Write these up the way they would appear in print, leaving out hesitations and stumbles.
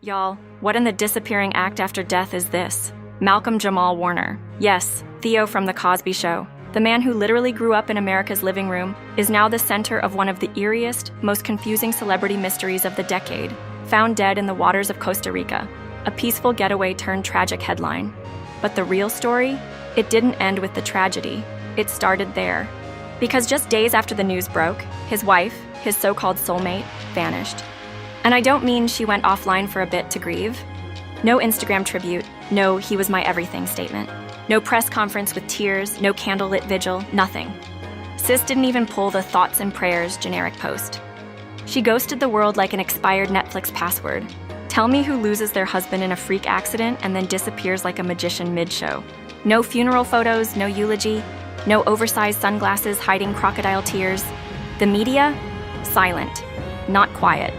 Y'all, what in the disappearing act after death is this? Malcolm Jamal Warner. Yes, Theo from the Cosby Show. The man who literally grew up in America's living room is now the center of one of the eeriest, most confusing celebrity mysteries of the decade. Found dead in the waters of Costa Rica. A peaceful getaway turned tragic headline. But the real story? It didn't end with the tragedy. It started there. Because just days after the news broke, his wife, his so-called soulmate, vanished. And I don't mean she went offline for a bit to grieve. No Instagram tribute, no "he was my everything" statement. No press conference with tears, no candlelit vigil, nothing. Sis didn't even pull the "thoughts and prayers" generic post. She ghosted the world like an expired Netflix password. Tell me who loses their husband in a freak accident and then disappears like a magician mid-show. No funeral photos, no eulogy, no oversized sunglasses hiding crocodile tears. The media? Silent. Not quiet.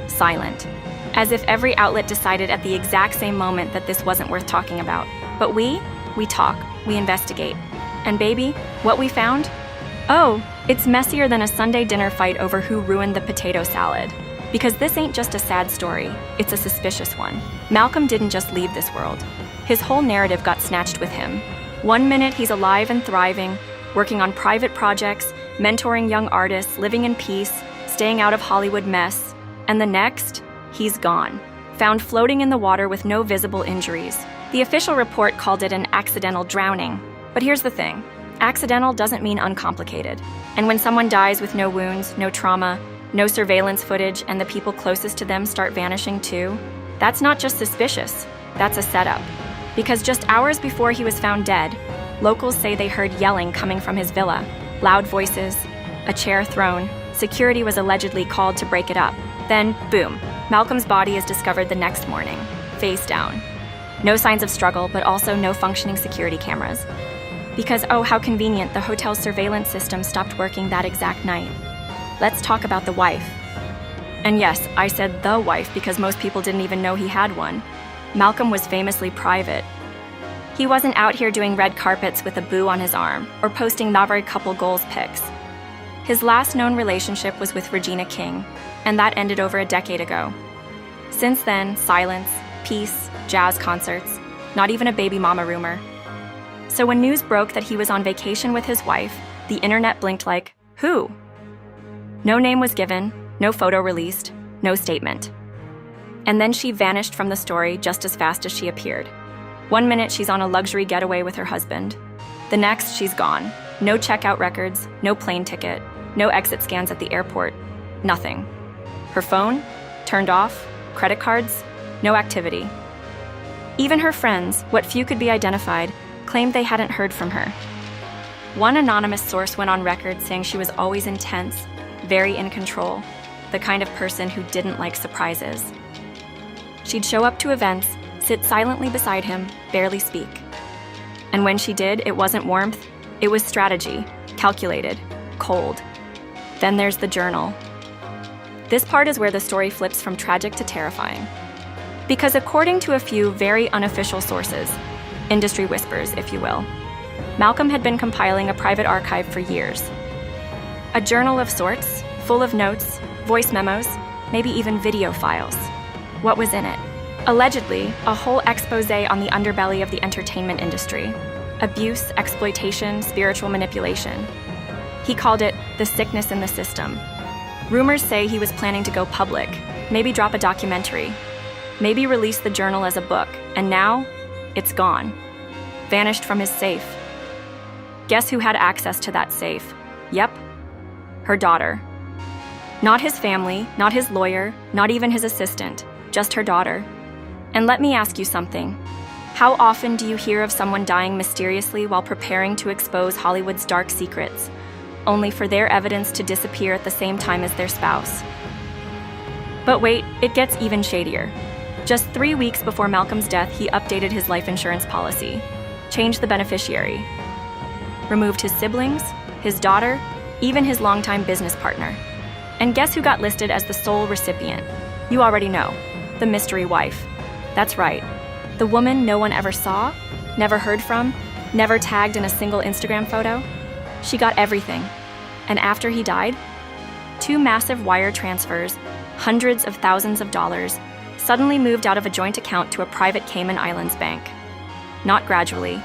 Silent. As if every outlet decided at the exact same moment that this wasn't worth talking about. But we talk, we investigate. And baby, what we found? Oh, it's messier than a Sunday dinner fight over who ruined the potato salad. Because this ain't just a sad story, it's a suspicious one. Malcolm didn't just leave this world. His whole narrative got snatched with him. One minute he's alive and thriving, working on private projects, mentoring young artists, living in peace, staying out of Hollywood mess. And the next, he's gone. Found floating in the water with no visible injuries. The official report called it an accidental drowning. But here's the thing. Accidental doesn't mean uncomplicated. And when someone dies with no wounds, no trauma, no surveillance footage, and the people closest to them start vanishing too, that's not just suspicious, that's a setup. Because just hours before he was found dead, locals say they heard yelling coming from his villa, loud voices, a chair thrown. Security was allegedly called to break it up. Then, boom, Malcolm's body is discovered the next morning, face down. No signs of struggle, but also no functioning security cameras. Because, oh, how convenient, the hotel's surveillance system stopped working that exact night. Let's talk about the wife. And yes, I said the wife because most people didn't even know he had one. Malcolm was famously private. He wasn't out here doing red carpets with a boo on his arm or posting married couple goals pics. His last known relationship was with Regina King, and that ended over a decade ago. Since then, silence, peace, jazz concerts, not even a baby mama rumor. So when news broke that he was on vacation with his wife, the internet blinked like, who? No name was given, no photo released, no statement. And then she vanished from the story just as fast as she appeared. One minute she's on a luxury getaway with her husband. The next, she's gone. No checkout records, no plane ticket, no exit scans at the airport, nothing. Her phone? Turned off, credit cards? No activity. Even her friends, what few could be identified, claimed they hadn't heard from her. One anonymous source went on record saying she was always intense, very in control, the kind of person who didn't like surprises. She'd show up to events, sit silently beside him, barely speak. And when she did, it wasn't warmth, it was strategy, calculated, cold. Then there's the journal. This part is where the story flips from tragic to terrifying. Because according to a few very unofficial sources, industry whispers, if you will, Malcolm had been compiling a private archive for years. A journal of sorts, full of notes, voice memos, maybe even video files. What was in it? Allegedly, a whole expose on the underbelly of the entertainment industry. Abuse, exploitation, spiritual manipulation. He called it the sickness in the system. Rumors say he was planning to go public, maybe drop a documentary, maybe release the journal as a book, and now, it's gone. Vanished from his safe. Guess who had access to that safe? Yep, her daughter. Not his family, not his lawyer, not even his assistant, just her daughter. And let me ask you something. How often do you hear of someone dying mysteriously while preparing to expose Hollywood's dark secrets, only for their evidence to disappear at the same time as their spouse? But wait, it gets even shadier. Just 3 weeks before Malcolm's death, he updated his life insurance policy, changed the beneficiary, removed his siblings, his daughter, even his longtime business partner. And guess who got listed as the sole recipient? You already know, the mystery wife. That's right, the woman no one ever saw, never heard from, never tagged in a single Instagram photo. She got everything. And after he died, 2 massive wire transfers, hundreds of thousands of dollars, suddenly moved out of a joint account to a private Cayman Islands bank. Not gradually,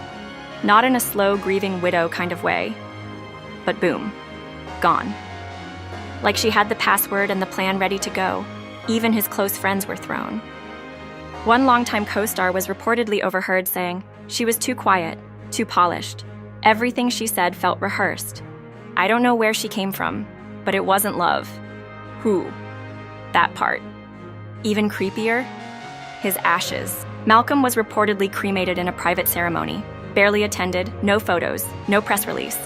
not in a slow, grieving widow kind of way, but boom, gone. Like she had the password and the plan ready to go, even his close friends were thrown. One longtime co-star was reportedly overheard saying she was too quiet, too polished. Everything she said felt rehearsed. I don't know where she came from, but it wasn't love. Who? That part. Even creepier, his ashes. Malcolm was reportedly cremated in a private ceremony, barely attended, no photos, no press release.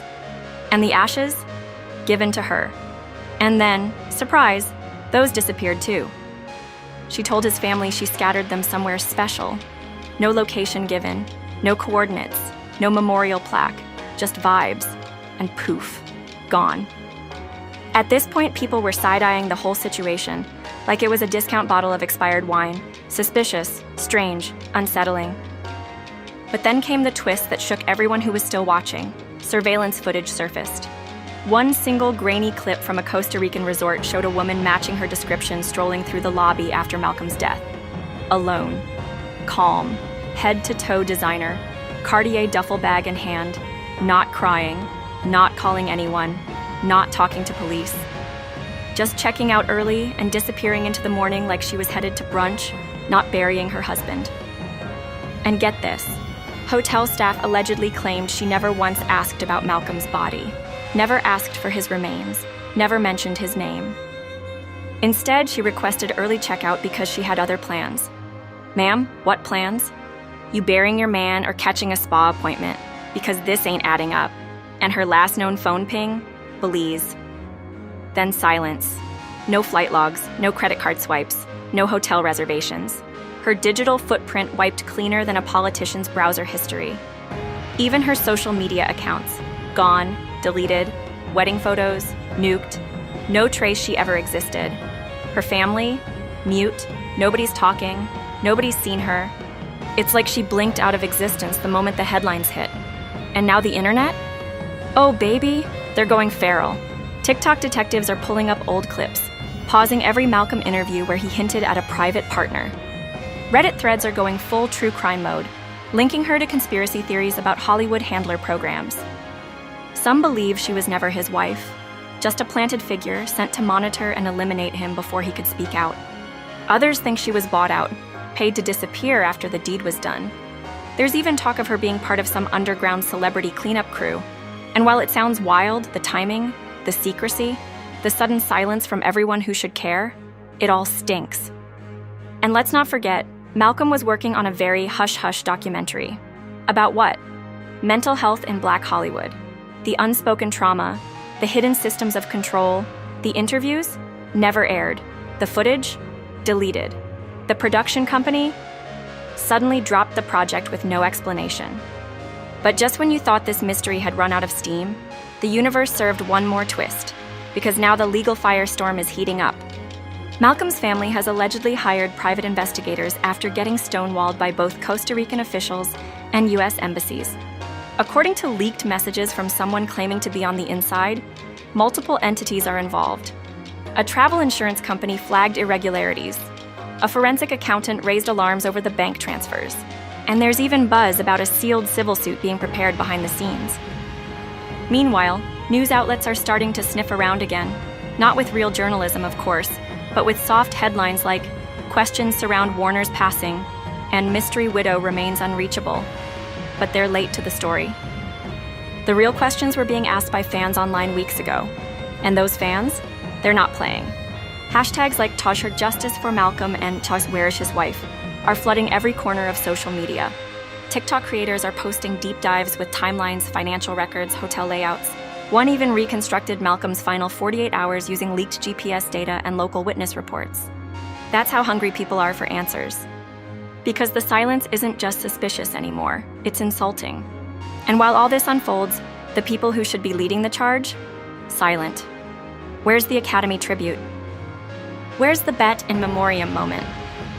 And the ashes? Given to her. And then, surprise, those disappeared too. She told his family she scattered them somewhere special. No location given, no coordinates, no memorial plaque, just vibes, and poof, gone. At this point, people were side-eyeing the whole situation, like it was a discount bottle of expired wine. Suspicious, strange, unsettling. But then came the twist that shook everyone who was still watching. Surveillance footage surfaced. One single grainy clip from a Costa Rican resort showed a woman matching her description strolling through the lobby after Malcolm's death. Alone. Calm. Head-to-toe designer. Cartier duffel bag in hand. Not crying. Not calling anyone. Not talking to police. Just checking out early and disappearing into the morning like she was headed to brunch, not burying her husband. And get this. Hotel staff allegedly claimed she never once asked about Malcolm's body. Never asked for his remains, never mentioned his name. Instead, she requested early checkout because she had other plans. Ma'am, what plans? You burying your man or catching a spa appointment, because this ain't adding up. And her last known phone ping? Belize. Then silence. No flight logs, no credit card swipes, no hotel reservations. Her digital footprint wiped cleaner than a politician's browser history. Even her social media accounts, gone, deleted, wedding photos, nuked, no trace she ever existed. Her family, mute, nobody's talking, nobody's seen her. It's like she blinked out of existence the moment the headlines hit. And now the internet? Oh baby, they're going feral. TikTok detectives are pulling up old clips, pausing every Malcolm interview where he hinted at a private partner. Reddit threads are going full true crime mode, linking her to conspiracy theories about Hollywood handler programs. Some believe she was never his wife, just a planted figure sent to monitor and eliminate him before he could speak out. Others think she was bought out, paid to disappear after the deed was done. There's even talk of her being part of some underground celebrity cleanup crew. And while it sounds wild, the timing, the secrecy, the sudden silence from everyone who should care, it all stinks. And let's not forget, Malcolm was working on a very hush-hush documentary. About what? Mental health in Black Hollywood. The unspoken trauma, the hidden systems of control, the interviews, never aired. The footage, deleted. The production company suddenly dropped the project with no explanation. But just when you thought this mystery had run out of steam, the universe served one more twist, because now the legal firestorm is heating up. Malcolm's family has allegedly hired private investigators after getting stonewalled by both Costa Rican officials and U.S. embassies. According to leaked messages from someone claiming to be on the inside, multiple entities are involved. A travel insurance company flagged irregularities. A forensic accountant raised alarms over the bank transfers. And there's even buzz about a sealed civil suit being prepared behind the scenes. Meanwhile, news outlets are starting to sniff around again, not with real journalism, of course, but with soft headlines like "Questions surround Warner's passing" and "Mystery Widow remains unreachable." But they're late to the story. The real questions were being asked by fans online weeks ago. And those fans? They're not playing. Hashtags like "Taj her justice for Malcolm" and "Taj where is his wife" are flooding every corner of social media. TikTok creators are posting deep dives with timelines, financial records, hotel layouts. One even reconstructed Malcolm's final 48 hours using leaked GPS data and local witness reports. That's how hungry people are for answers. Because the silence isn't just suspicious anymore, it's insulting. And while all this unfolds, the people who should be leading the charge? Silent. Where's the Academy tribute? Where's the Bet in Memoriam moment?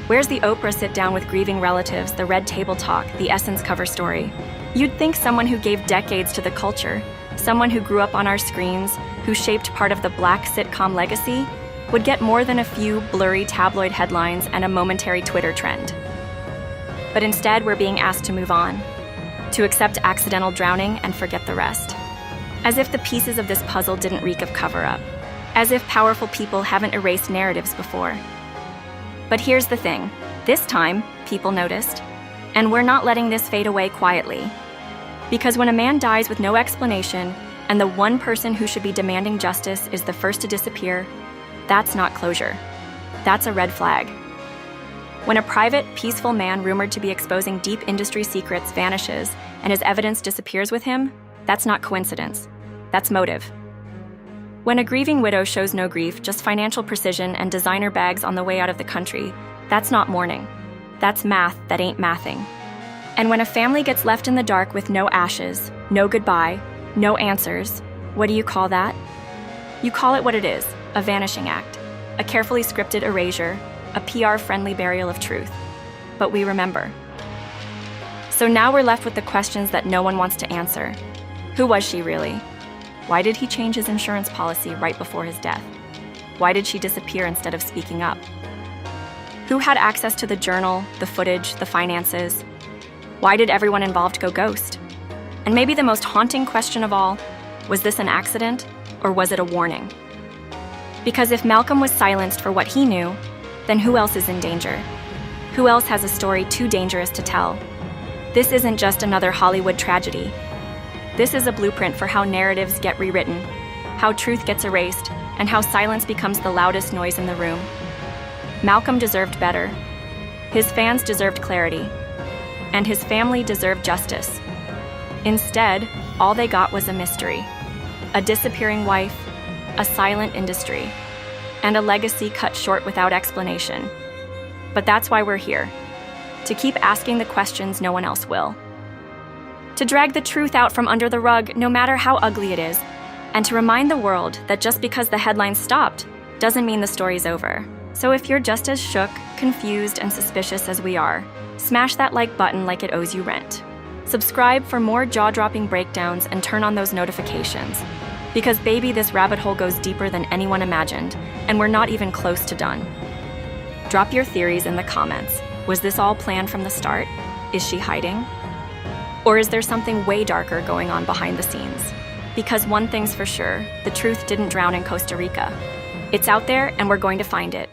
Where's the Oprah sit-down with grieving relatives, the red table talk, the Essence cover story? You'd think someone who gave decades to the culture, someone who grew up on our screens, who shaped part of the Black sitcom legacy, would get more than a few blurry tabloid headlines and a momentary Twitter trend. But instead, we're being asked to move on, to accept accidental drowning and forget the rest. As if the pieces of this puzzle didn't reek of cover-up. As if powerful people haven't erased narratives before. But here's the thing. This time, people noticed. And we're not letting this fade away quietly. Because when a man dies with no explanation, and the one person who should be demanding justice is the first to disappear, that's not closure. That's a red flag. When a private, peaceful man rumored to be exposing deep industry secrets vanishes and his evidence disappears with him, that's not coincidence. That's motive. When a grieving widow shows no grief, just financial precision and designer bags on the way out of the country, that's not mourning. That's math that ain't mathing. And when a family gets left in the dark with no ashes, no goodbye, no answers, what do you call that? You call it what it is, a vanishing act, a carefully scripted erasure, a PR-friendly burial of truth. But we remember. So now we're left with the questions that no one wants to answer. Who was she really? Why did he change his insurance policy right before his death? Why did she disappear instead of speaking up? Who had access to the journal, the footage, the finances? Why did everyone involved go ghost? And maybe the most haunting question of all, was this an accident or was it a warning? Because if Malcolm was silenced for what he knew, then who else is in danger? Who else has a story too dangerous to tell? This isn't just another Hollywood tragedy. This is a blueprint for how narratives get rewritten, how truth gets erased, and how silence becomes the loudest noise in the room. Malcolm deserved better. His fans deserved clarity. And his family deserved justice. Instead, all they got was a mystery, a disappearing wife, a silent industry, and a legacy cut short without explanation. But that's why we're here, to keep asking the questions no one else will. To drag the truth out from under the rug, no matter how ugly it is, and to remind the world that just because the headlines stopped doesn't mean the story's over. So if you're just as shook, confused, and suspicious as we are, smash that like button like it owes you rent. Subscribe for more jaw-dropping breakdowns and turn on those notifications. Because baby, this rabbit hole goes deeper than anyone imagined, and we're not even close to done. Drop your theories in the comments. Was this all planned from the start? Is she hiding? Or is there something way darker going on behind the scenes? Because one thing's for sure, the truth didn't drown in Costa Rica. It's out there, and we're going to find it.